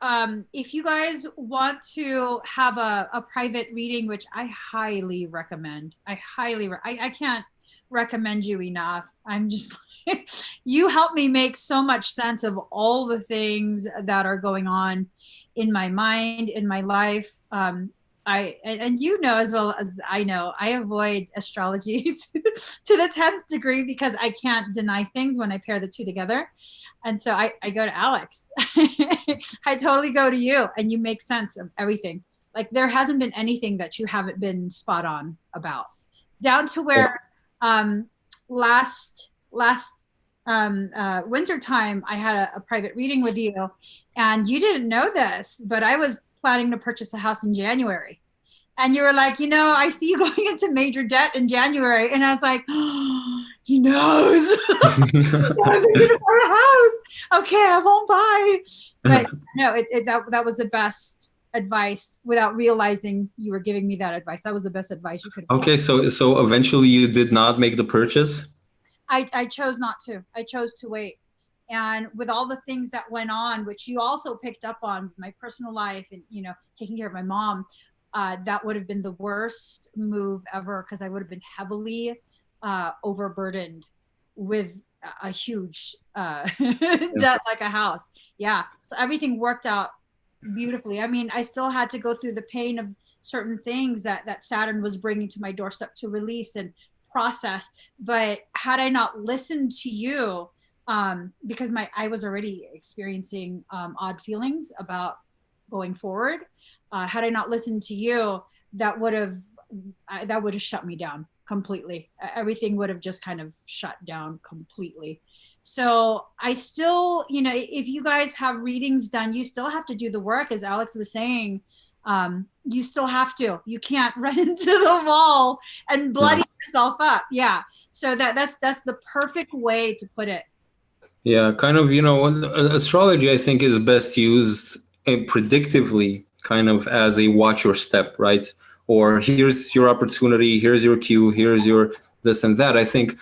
if you guys want to have a private reading, which I highly recommend, I can't recommend you enough. I'm just like, you help me make so much sense of all the things that are going on in my mind, in my life. And you know as well as I know, I avoid astrology to the 10th degree because I can't deny things when I pair the two together. And so I go to Alex. I totally go to you, and you make sense of everything. Like there hasn't been anything that you haven't been spot on about, down to where last winter time I had a private reading with you, and you didn't know this, but I was planning to purchase a house in January. And you were like, you know, I see you going into major debt in January. And I was like, oh, he knows. I was going to buy a house. Okay, I won't buy. But no, that was the best advice without realizing you were giving me that advice. That was the best advice you could have. Okay, so eventually you did not make the purchase? I chose not to. I chose to wait. And with all the things that went on, which you also picked up on, my personal life and, you know, taking care of my mom, that would have been the worst move ever, because I would have been heavily overburdened with a huge Yeah. debt like a house. Yeah. So everything worked out beautifully. I mean, I still had to go through the pain of certain things that Saturn was bringing to my doorstep to release and process. But had I not listened to you, because I was already experiencing odd feelings about going forward. Had I not listened to you, that would have shut me down completely. Everything would have just kind of shut down completely. So I still, if you guys have readings done, you still have to do the work, as Alex was saying. You still have to. You can't run into the wall and bloody yourself up. Yeah. So that's the perfect way to put it. Yeah, kind of, astrology, I think, is best used predictively, kind of as a watch your step, right? Or here's your opportunity, here's your cue, here's your this and that. I think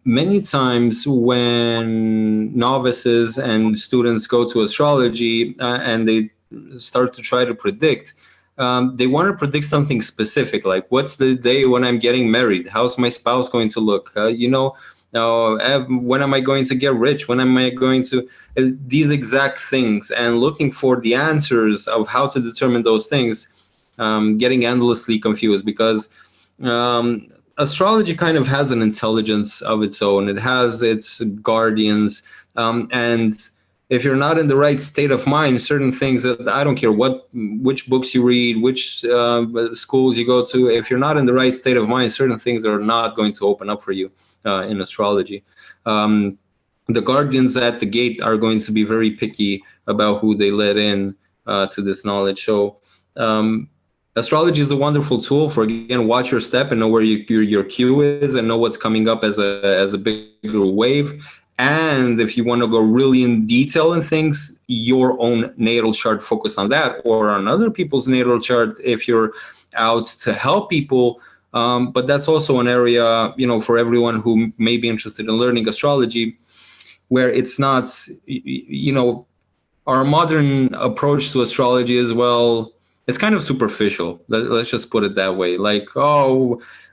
many times when novices and students go to astrology and they start to try to predict, they want to predict something specific, like what's the day when I'm getting married? How's my spouse going to look? When am I going to get rich? When am I going to these exact things? And looking for the answers of how to determine those things, getting endlessly confused because astrology kind of has an intelligence of its own. It has its guardians, and if you're not in the right state of mind, certain things that I don't care which books you read, which schools you go to, if you're not in the right state of mind, certain things are not going to open up for you in astrology. The guardians at the gate are going to be very picky about who they let in to this knowledge. So astrology is a wonderful tool for, again, watch your step and know where your cue is and know what's coming up as a bigger wave. And if you want to go really in detail in things, your own natal chart, focus on that, or on other people's natal chart if you're out to help people. But that's also an area, for everyone who may be interested in learning astrology, where it's not, our modern approach to astrology as well, it's kind of superficial. Let's just put it that way. Like,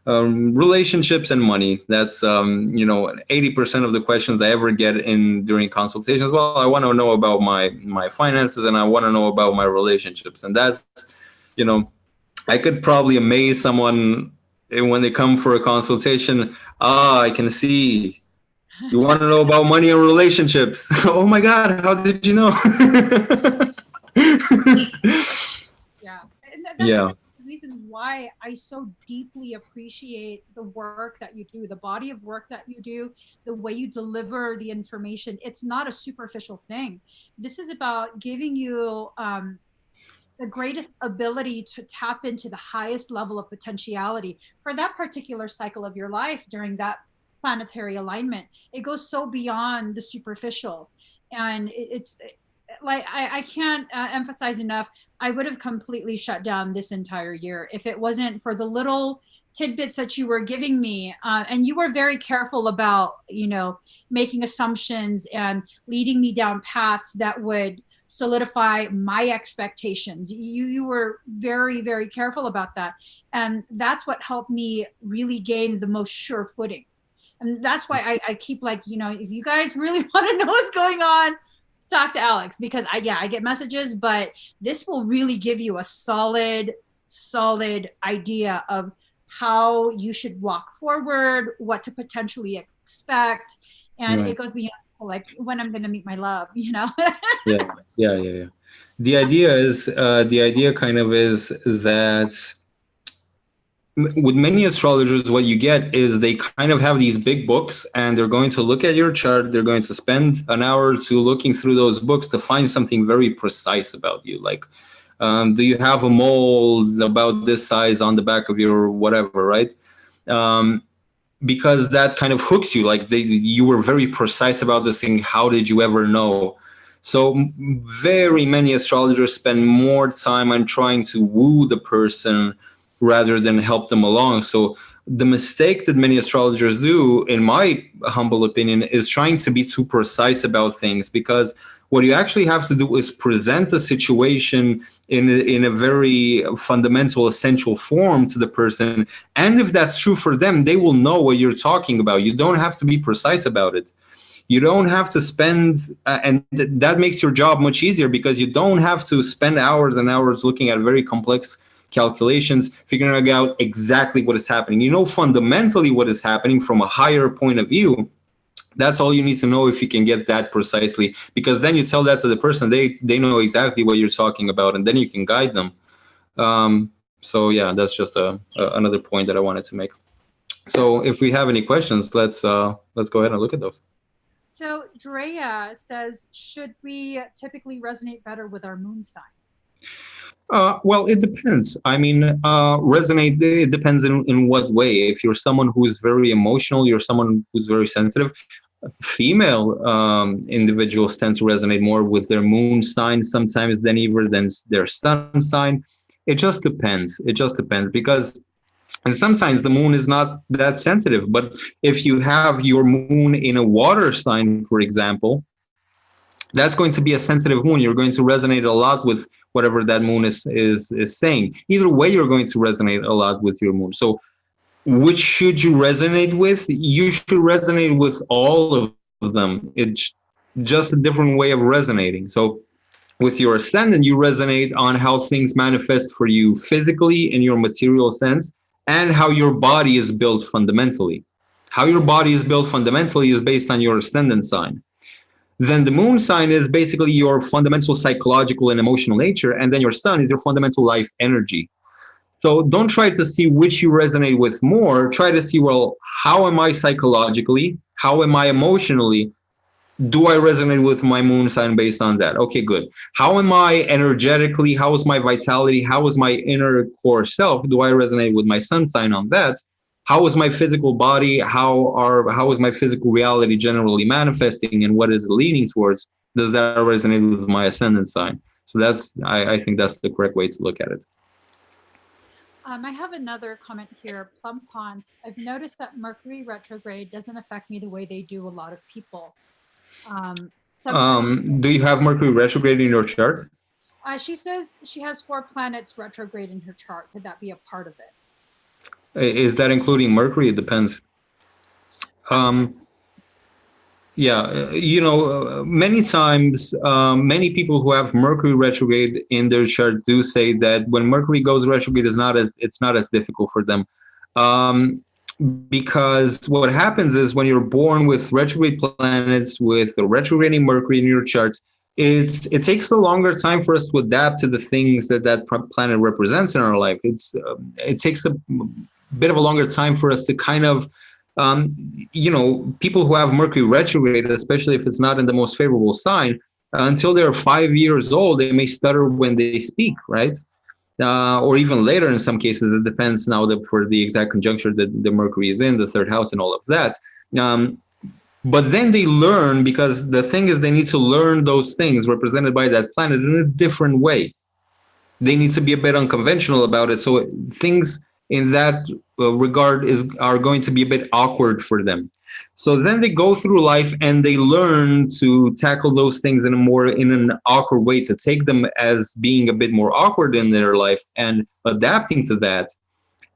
relationships and money. That's 80% of the questions I ever get during consultations. Well, I want to know about my finances and I want to know about my relationships. And that's, I could probably amaze someone when they come for a consultation. I can see you want to know about money and relationships. Oh my God, how did you know? Yeah. And that's the reason why I so deeply appreciate the work that you do, the body of work that you do, the way you deliver the information. It's not a superficial thing. This is about giving you the greatest ability to tap into the highest level of potentiality for that particular cycle of your life during that planetary alignment. It goes so beyond the superficial. And it's like, I can't emphasize enough, I would have completely shut down this entire year if it wasn't for the little tidbits that you were giving me. And you were very careful about, making assumptions and leading me down paths that would solidify my expectations. You were very, very careful about that. And that's what helped me really gain the most sure footing. And that's why I keep if you guys really want to know what's going on, talk to Alex, because I get messages, but this will really give you a solid idea of how you should walk forward, what to potentially expect. And It goes beyond like when I'm going to meet my love, Yeah. The idea kind of is that with many astrologers, what you get is they kind of have these big books and they're going to look at your chart. They're going to spend an hour or two looking through those books to find something very precise about you. Like, do you have a mole about this size on the back of your whatever, right? Because that kind of hooks you. Like you were very precise about this thing. How did you ever know? So very many astrologers spend more time on trying to woo the person rather than help them along. So the mistake that many astrologers do, in my humble opinion, is trying to be too precise about things, because What you actually have to do is present the situation in a very fundamental, essential form to the person. And if that's true for them, they will know what you're talking about. You don't have to be precise about it. You don't have to spend, and that makes your job much easier, because you don't have to spend hours and hours looking at very complex calculations, figuring out exactly what is happening. You know fundamentally what is happening from a higher point of view. That's all you need to know, if you can get that precisely, because then you tell that to the person, they know exactly what you're talking about, and then you can guide them. So yeah, that's just another point that I wanted to make. So if we have any questions, let's go ahead and look at those. So Drea says, should we typically resonate better with our moon sign? Well, it depends. I mean, resonate, it depends in what way. If you're someone who is very emotional, you're someone who's very sensitive. Female individuals tend to resonate more with their moon sign sometimes than their sun sign. It just depends. It just depends, because in some signs the moon is not that sensitive. But if you have your moon in a water sign, for example, that's going to be a sensitive moon. You're going to resonate a lot with whatever that moon is saying. Either way, you're going to resonate a lot with your moon. So which should you resonate with? You should resonate with all of them. It's just a different way of resonating. So with your ascendant, you resonate on how things manifest for you physically in your material sense, and how your body is built fundamentally. How your body is built fundamentally is based on your ascendant sign. Then the moon sign is basically your fundamental psychological and emotional nature, and then your sun is your fundamental life energy. So don't try to see which you resonate with more. Try to see, well, how am I psychologically? How am I emotionally? Do I resonate with my moon sign based on that? Okay, good. How am I energetically? How is my vitality? How is my inner core self? Do I resonate with my sun sign on that? How is my physical body? How is my physical reality generally manifesting, and what is it leaning towards? Does that resonate with my ascendant sign? So I think that's the correct way to look at it. I have another comment here. Plum Ponce. I've noticed that Mercury retrograde doesn't affect me the way they do a lot of people. Do you have Mercury retrograde in your chart? She says she has 4 planets retrograde in her chart. Could that be a part of it? Is that including Mercury? It depends. Yeah, many times, many people who have Mercury retrograde in their chart do say that when Mercury goes retrograde, it's not as difficult for them. Because what happens is, when you're born with retrograde planets, with the retrograding Mercury in your charts, it takes a longer time for us to adapt to the things that planet represents in our life. It takes a bit of a longer time for us to kind of, people who have Mercury retrograde, especially if it's not in the most favorable sign, until they're 5 years old, they may stutter when they speak, right? Or even later in some cases. It depends now for the exact conjuncture that the Mercury is in, the 3rd house and all of that. But then they learn, because the thing is, they need to learn those things represented by that planet in a different way. They need to be a bit unconventional about it. So things in that regard are going to be a bit awkward for them. So then they go through life and they learn to tackle those things in an awkward way, to take them as being a bit more awkward in their life and adapting to that.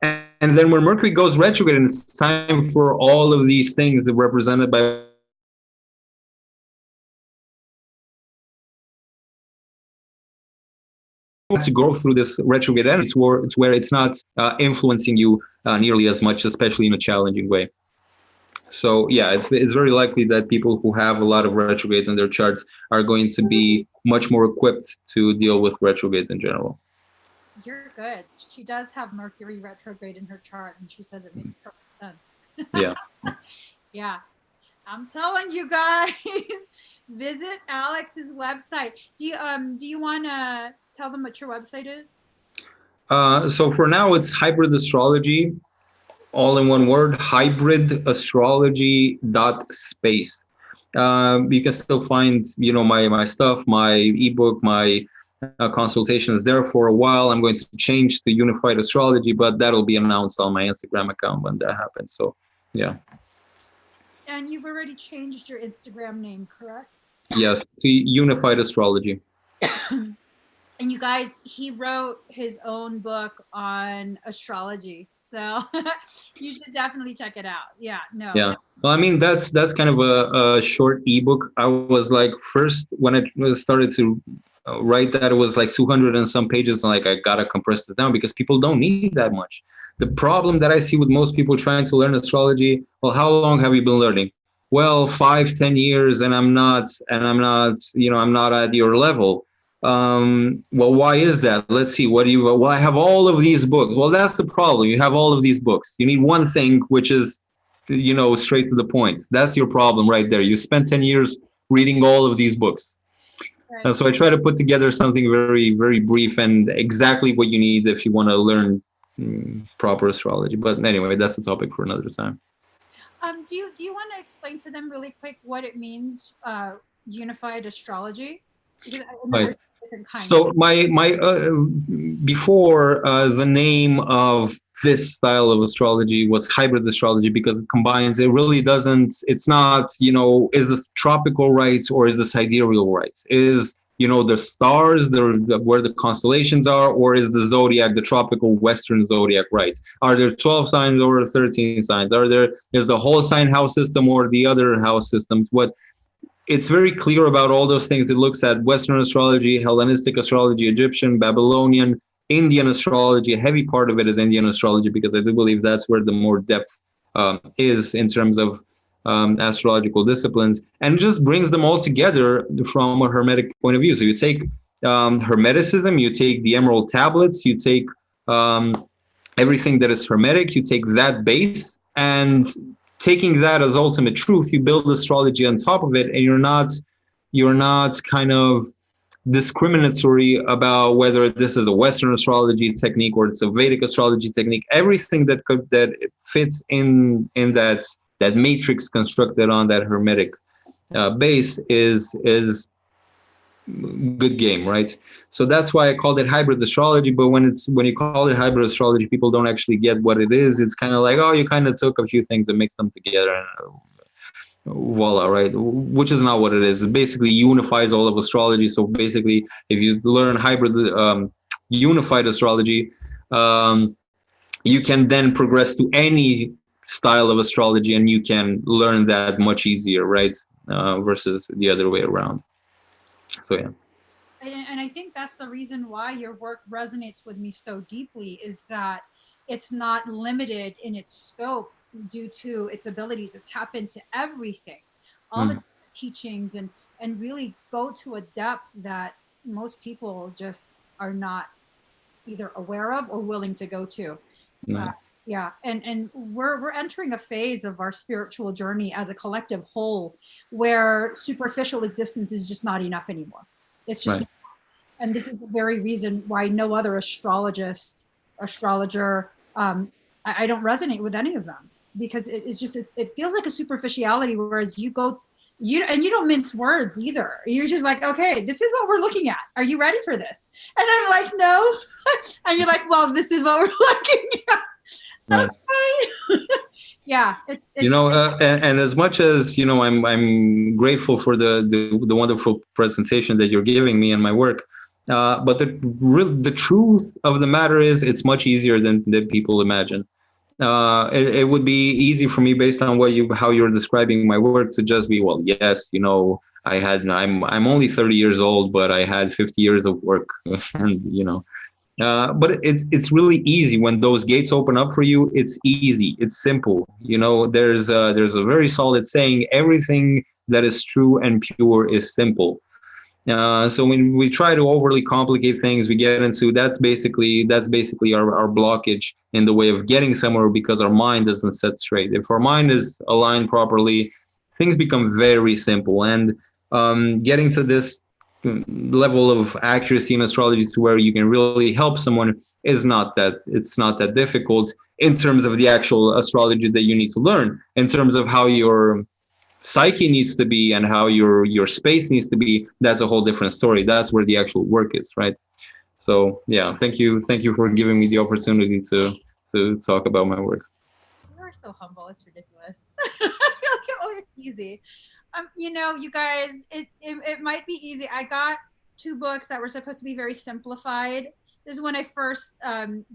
And then when Mercury goes retrograde, and it's time for all of these things that are represented by to go through this retrograde energy to where it's not influencing you nearly as much, especially in a challenging way. So yeah, it's very likely that people who have a lot of retrogrades in their charts are going to be much more equipped to deal with retrogrades in general. You're good. She does have Mercury retrograde in her chart, and she says it makes perfect sense. Yeah. Yeah. I'm telling you guys, visit Alex's website. Do you want to tell them what your website is? So for now, it's Hybrid Astrology, all in one word, hybridastrology.space. You can still find, my stuff, my ebook, my consultations there for a while. I'm going to change to Unified Astrology, but that'll be announced on my Instagram account when that happens. So, yeah. And you've already changed your Instagram name, correct? Yes, to Unified Astrology. And you guys, he wrote his own book on astrology. So you should definitely check it out. Yeah, no. Yeah. Well, I mean, that's kind of a short ebook. I was like, first when I started to write that, it was like 200 and some pages, and like I gotta compress it down because people don't need that much. The problem that I see with most people trying to learn astrology, well, how long have you been learning? Well, 5, 10 years, and I'm not at your level. Well, why is that? Let's see. What do you? Well, I have all of these books. Well, that's the problem. You have all of these books. You need one thing, which is straight to the point. That's your problem right there. You spent 10 years reading all of these books. Right. And so I try to put together something very, very brief and exactly what you need if you want to learn proper astrology. But anyway, that's a topic for another time. Do you want to explain to them really quick what it means, unified astrology? Because I know Right. there's different kinds. So my before the name of this style of astrology was hybrid astrology because it combines. It really doesn't. It's not. Is this tropical rights or is this sidereal rights? Is the stars, where the constellations are, or is the zodiac, the tropical Western zodiac rights? Are there 12 signs or 13 signs? Is the whole sign house system or the other house systems? It's very clear about all those things. It looks at Western astrology, Hellenistic astrology, Egyptian, Babylonian, Indian astrology. A heavy part of it is Indian astrology because I do believe that's where the more depth is in terms of astrological disciplines, and just brings them all together from a Hermetic point of view. So you take Hermeticism, you take the Emerald Tablets, you take everything that is Hermetic, you take that base, and taking that as ultimate truth, you build astrology on top of it, and you're not kind of discriminatory about whether this is a Western astrology technique or it's a Vedic astrology technique. Everything that fits in that matrix constructed on that Hermetic base is good game, right? So that's why I called it hybrid astrology. But when you call it hybrid astrology, people don't actually get what it is. It's kind of like, oh, you kind of took a few things and mixed them together, and voila, right? Which is not what it is. It basically unifies all of astrology. So basically, if you learn hybrid unified astrology, you can then progress to any style of astrology, and you can learn that much easier, right? Versus the other way around. So yeah. And I think that's the reason why your work resonates with me so deeply, is that it's not limited in its scope due to its ability to tap into everything, all the teachings, and really go to a depth that most people just are not either aware of or willing to go to. Uh, yeah, and we're entering a phase of our spiritual journey as a collective whole where superficial existence is just not enough anymore. It's just, Right. and this is the very reason why no other astrologer, I don't resonate with any of them, because it's just, it feels like a superficiality, whereas you go, you don't mince words either. You're just like, okay, this is what we're looking at. Are you ready for this? And I'm like, no. And you're like, well, this is what we're looking at. Right. Okay. Yeah, it's and as much as I'm grateful for the wonderful presentation that you're giving me and my work, but the truth of the matter is it's much easier than people imagine. It would be easy for me based on how you're describing my work to just be, well, yes, I'm only 30 years old, but I had 50 years of work, and but it's really easy when those gates open up for you. It's easy. It's simple. There's a very solid saying: everything that is true and pure is simple. So when we try to overly complicate things, we get into that's basically our blockage in the way of getting somewhere, because our mind doesn't set straight. If our mind is aligned properly, things become very simple. And getting to this level of accuracy in astrology to where you can really help someone it's not that difficult in terms of the actual astrology that you need to learn. In terms of how your psyche needs to be and how your space needs to be, that's a whole different story. That's where the actual work is, right? So yeah, thank you for giving me the opportunity to talk about my work. You are so humble. It's ridiculous. I feel like, oh, it's easy. You guys, it might be easy. I got 2 books that were supposed to be very simplified. This is when I first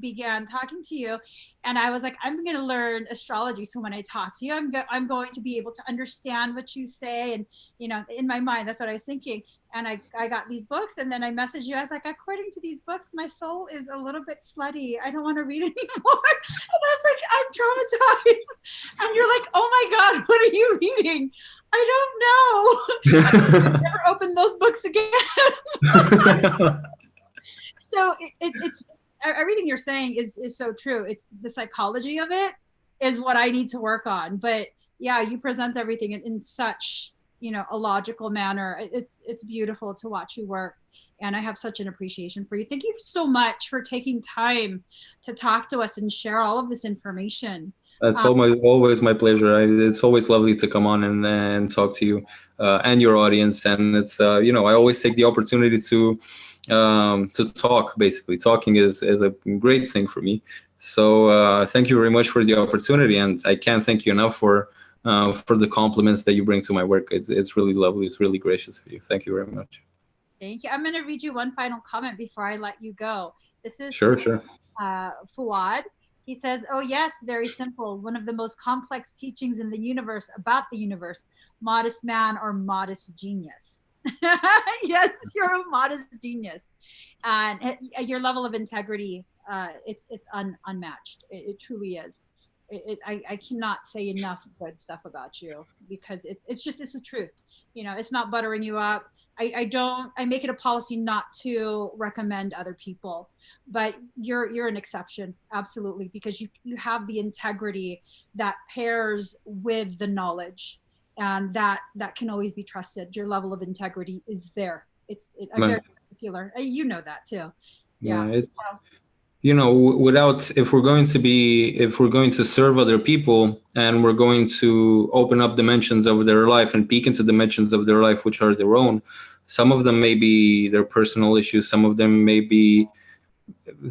began talking to you, and I was like, I'm going to learn astrology. So when I talk to you, I'm going to be able to understand what you say, and in my mind, that's what I was thinking. And I got these books, and then I messaged you. I was like, according to these books, my soul is a little bit slutty. I don't want to read anymore. And I was like, I'm traumatized. And you're like, oh my God, what are you reading? I don't know. Never open those books again. So it's everything you're saying is so true. It's the psychology of it is what I need to work on. But yeah, you present everything in such a logical manner. It's beautiful to watch you work, and I have such an appreciation for you. Thank you so much for taking time to talk to us and share all of this information. That's always my pleasure. It's always lovely to come on and talk to you and your audience. And it's I always take the opportunity to talk. Basically, talking is a great thing for me. So thank you very much for the opportunity, and I can't thank you enough for the compliments that you bring to my work. It's really lovely. It's really gracious of you. Thank you very much. Thank you. I'm going to read you one final comment before I let you go. This is sure. Fuad. He says, oh, yes, very simple. One of the most complex teachings in the universe about the universe, modest man or modest genius. Yes, you're a modest genius. And your level of integrity, it's unmatched. It truly is. I cannot say enough good stuff about you, because it's the truth. It's not buttering you up. I make it a policy not to recommend other people, but you're an exception, absolutely, because you have the integrity that pairs with the knowledge, and that can always be trusted. Your level of integrity is there. I'm very particular. You know that too. Yeah. If we're going to serve other people, and we're going to open up dimensions of their life and peek into dimensions of their life which are their own, some of them may be their personal issues, some of them may be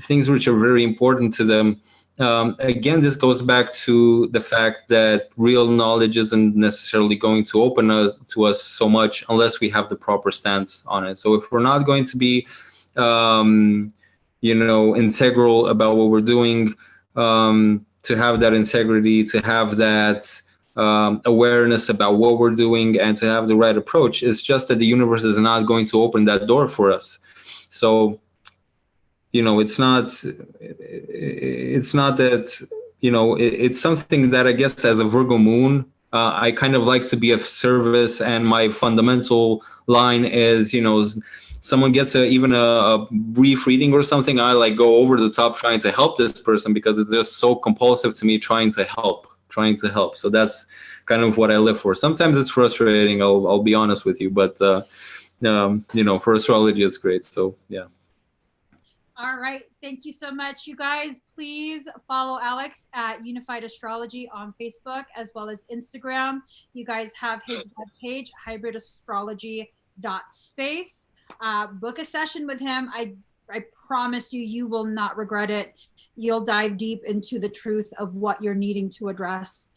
things which are very important to them. Again, this goes back to the fact that real knowledge isn't necessarily going to open to us so much unless we have the proper stance on it. So if we're not going to be integral about what we're doing, to have that integrity, to have that awareness about what we're doing, and to have the right approach, it's just that the universe is not going to open that door for us. So it's not that, it's something that I guess as a Virgo moon, I kind of like to be of service, and my fundamental line is, someone gets even a brief reading or something, I like go over the top trying to help this person, because it's just so compulsive to me trying to help. So that's kind of what I live for. Sometimes it's frustrating, I'll be honest with you, but for astrology it's great. So yeah. All right. Thank you so much, you guys. Please follow Alex at Unified Astrology on Facebook as well as Instagram. You guys have his webpage, hybridastrology.space. Book a session with him. I promise you will not regret it. You'll dive deep into the truth of what you're needing to address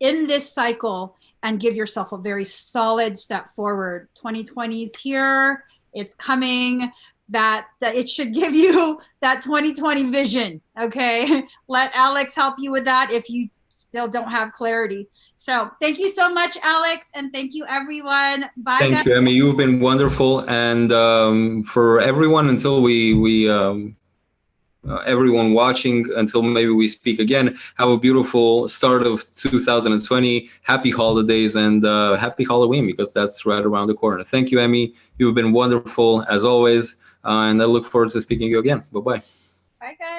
in this cycle and give yourself a very solid step forward. 2020 is here. It's coming. That it should give you that 2020 vision. Okay. Let Alex help you with that if you still don't have clarity. So thank you so much, Alex. And thank you, everyone. Bye. Thank you, Emmy. You've been wonderful. And for everyone, until everyone watching, until maybe we speak again, have a beautiful start of 2020. Happy holidays, and happy Halloween, because that's right around the corner. Thank you, Emmy. You've been wonderful as always. And I look forward to speaking to you again. Bye-bye. Bye, guys.